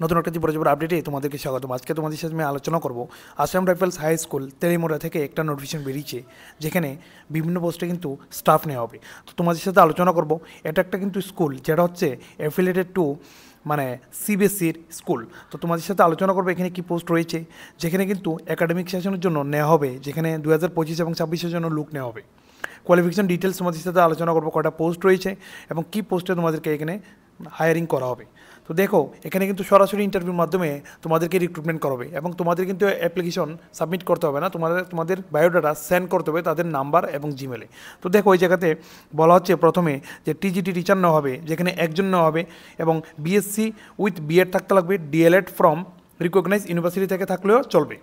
নতুন একটা জীবন আপডেটে তোমাদেরকে স্বাগতম। আজকে তোমাদের সাথে আমি আলোচনা করব আসাম রাইফেলস হাই স্কুল তেলিমোড়া থেকে একটা নোটিফিকেশন বেরিয়েছে, যেখানে বিভিন্ন পোস্টে কিন্তু স্টাফ নেওয়া হবে। তো তোমাদের সাথে আলোচনা করব, এটা একটা কিন্তু স্কুল যেটা হচ্ছে অ্যাফিলিয়েটেড টু মানে সিবিএসসির স্কুল। তো তোমাদের সাথে আলোচনা করবো এখানে কি পোস্ট রয়েছে, যেখানে কিন্তু একাডেমিক সেশনের জন্য নেওয়া হবে, যেখানে 2025 এবং 26-এর জন্য লুক নেওয়া হবে। কোয়ালিফিকেশন ডিটেলস তোমাদের সাথে আলোচনা করবো, কটা পোস্ট রয়েছে এবং কী পোস্টে তোমাদেরকে এখানে হায়ারিং করা হবে। তো দেখো, এখানে কিন্তু সরাসরি ইন্টারভিউর মাধ্যমে তোমাদেরকে রিক্রুটমেন্ট করবে এবং তোমাদের কিন্তু অ্যাপ্লিকেশন সাবমিট করতে হবে না, তোমাদের বায়োডাটা সেন্ড করতে হবে তাদের নাম্বার এবং জিমেলে। তো দেখো, ওই জায়গাতে বলা হচ্ছে প্রথমে যে টিজিটি টিচার নেওয়া হবে, যেখানে একজন নেওয়া হবে এবং বিএসসি উইথ বিএড থাকতে লাগবে, ডিএলএড ফ্রম রিকগনাইজ ইউনিভার্সিটি থেকে থাকলেও চলবে।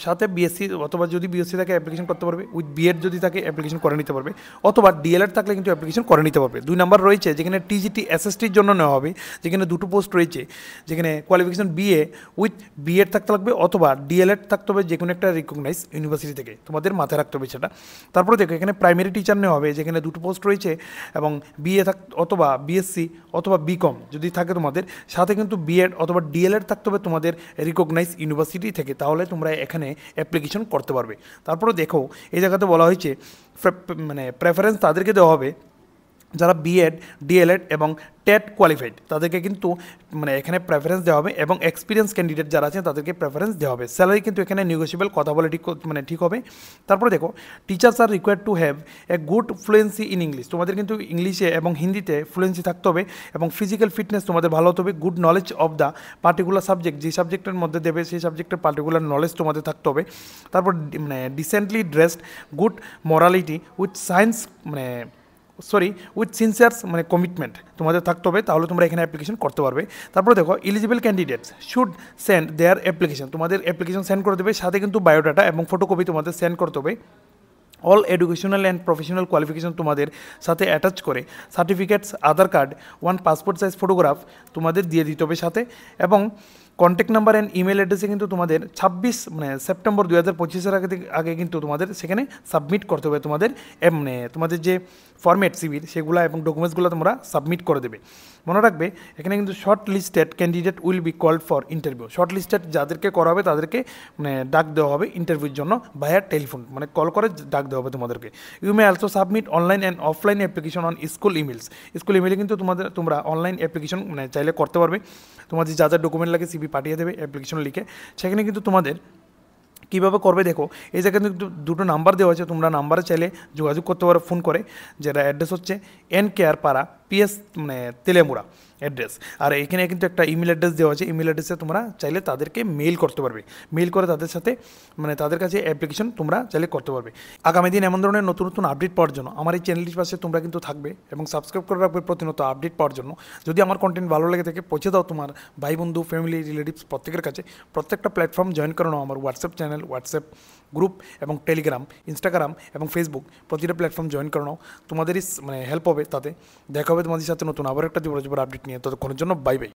সাথে বিএসসি অথবা যদি বিএসসি থাকে অ্যাপ্লিকেশন করতে পারবে, উইথ বিএড যদি থাকে অ্যাপ্লিকেশন করে নিতে পারবে, অথবা ডিএলএড থাকলে কিন্তু অ্যাপ্লিকেশন করে নিতে পারবে। 2 নাম্বার রয়েছে যেখানে টিজিটি এসএসটির জন্য নেওয়া হবে, যেখানে দুটো পোস্ট রয়েছে, যেখানে কোয়ালিফিকেশন বিএ উইথ বিএড থাকতে লাগবে অথবা ডিএলএড থাকতে হবে যে কোনো একটা রিকগনাইজ ইউনিভার্সিটি থেকে, তোমাদের মাথায় রাখতে হবে সেটা। তারপরে দেখো, এখানে প্রাইমারি টিচার নেওয়া হবে, যেখানে দুটো পোস্ট রয়েছে এবং বিএ অথবা বিএসসি অথবা বিকম যদি থাকে তোমাদের, সাথে কিন্তু বিএড অথবা ডিএলএড থাকতে হবে তোমাদের রিকগনাইজ ইউনিভার্সিটি থেকে, তাহলে তোমরা এখানে অ্যাপ্লিকেশন করতে পারবে। তারপরে দেখো, এই জায়গাতে বলা হয়েছে প্রেফারেন্স তাদেরকে দেওয়া হবে যারা বিএড ডিএলএড এবং টেট কোয়ালিফাইড, তাদেরকে কিন্তু এখানে প্রেফারেন্স দেওয়া হবে এবং এক্সপিরিয়েন্স ক্যান্ডিডেট যারা আছেন তাদেরকে প্রেফারেন্স দেওয়া হবে। স্যালারি কিন্তু এখানে নেগোসিয়েবল, কথা বলে ঠিক হবে। তারপরে দেখো, teachers R required to have a good fluency in English, তোমাদের কিন্তু ইংলিশে এবং হিন্দিতে ফ্লুয়েন্সি থাকতে হবে এবং ফিজিক্যাল ফিটনেস তোমাদের ভালো হতে হবে। Good knowledge of the particular subject, যে সাবজেক্টের মধ্যে দেবে সেই সাবজেক্টের পার্টিকুলার নলেজ তোমাদের থাকতে হবে। তারপর decently dressed, good morality with science with sincere commitment তোমাদের থাকতে হবে, তাহলে তোমরা এখানে অ্যাপ্লিকেশন করতে পারবে। তারপরে দেখো, eligible candidates should send their application, তোমাদের অ্যাপ্লিকেশন সেন্ড করে দেবে, সাথে কিন্তু বায়োডাটা এবং ফটোকপি তোমাদের সেন্ড করতে হবে। All educational and professional qualification তোমাদের সাথে অ্যাটাচ করে আদার কার্ড, 1 পাসপোর্ট সাইজ ফটোগ্রাফ তোমাদের দিয়ে দিতে হবে সাথে, এবং কন্ট্যাক্ট নাম্বার অ্যান্ড ইমেল অ্যাড্রেসে কিন্তু তোমাদের 26 সেপ্টেম্বর 2025-এর আগে কিন্তু তোমাদের সেখানে সাবমিট করতে হবে তোমাদের যে ফরম্যাট সিভির সেগুলো এবং ডকুমেন্টসগুলো তোমরা সাবমিট করে দেবে। মনে রাখবে, এখানে কিন্তু short listed candidate will be called for interview, short listed যাদেরকে করা হবে তাদেরকে ডাক দেওয়া হবে ইন্টারভিউর জন্য ভায়া টেলিফোন, কল করে ডাক দেওয়া হবে তোমাদেরকে। You may also submit online and offline application on school emails, school ইমেলে কিন্তু তোমরা অনলাইন অ্যাপ্লিকেশন চাইলে করতে পারবে। তোমাদের যা যা ডকুমেন্ট লাগে সিভি পাঠিয়ে দেবে অ্যাপ্লিকেশন লিখে, সেখানে কিন্তু তোমাদের কীভাবে করবে দেখো, এই জায়গায় কিন্তু দুটো নাম্বার দেওয়া আছে, তোমরা নাম্বারে চাইলে যোগাযোগ করতে পারো ফোন করে, যেটা অ্যাড্রেস হচ্ছে এন কেয়ার পাড়া পিএস তেলেমুড়া অ্যাড্রেস। আর এখানে কিন্তু একটা ইমেল অ্যাড্রেস দেওয়া আছে, ইমেল অ্যাড্রেসে তোমরা চাইলে তাদেরকে মেইল করতে পারবে, মেইল করে তাদের সাথে তাদের কাছে অ্যাপ্লিকেশন তোমরা চাইলে করতে পারবে। আগামী দিন এমন ধরনের নতুন নতুন আপডেট পাওয়ার জন্য আমার এই চ্যানেলটির পাশে তোমরা কিন্তু থাকবে এবং সাবস্ক্রাইব করে রাখবে প্রতিনিয়ত আপডেট পাওয়ার জন্য। যদি আমার কন্টেন্ট ভালো লেগে থাকে পৌঁছে দাও তোমার ভাই বন্ধু ফ্যামিলি রিলেটিভস প্রত্যেকের কাছে। প্রত্যেকটা প্ল্যাটফর্ম জয়েন করে নাও, আমার হোয়াটসঅ্যাপ চ্যানেল, হোয়াটসঅ্যাপ গ্রুপ এবং টেলিগ্রাম, ইনস্টাগ্রাম এবং ফেসবুক, প্রতিটা প্ল্যাটফর্ম জয়েন করে নাও, তোমাদেরই হেল্প হবে তাতে। দেখা হবে তোমাদের সাথে নতুন আবার একটা জীবন আপডেট নিয়ে। ততক্ষণের জন্য বাই বাই।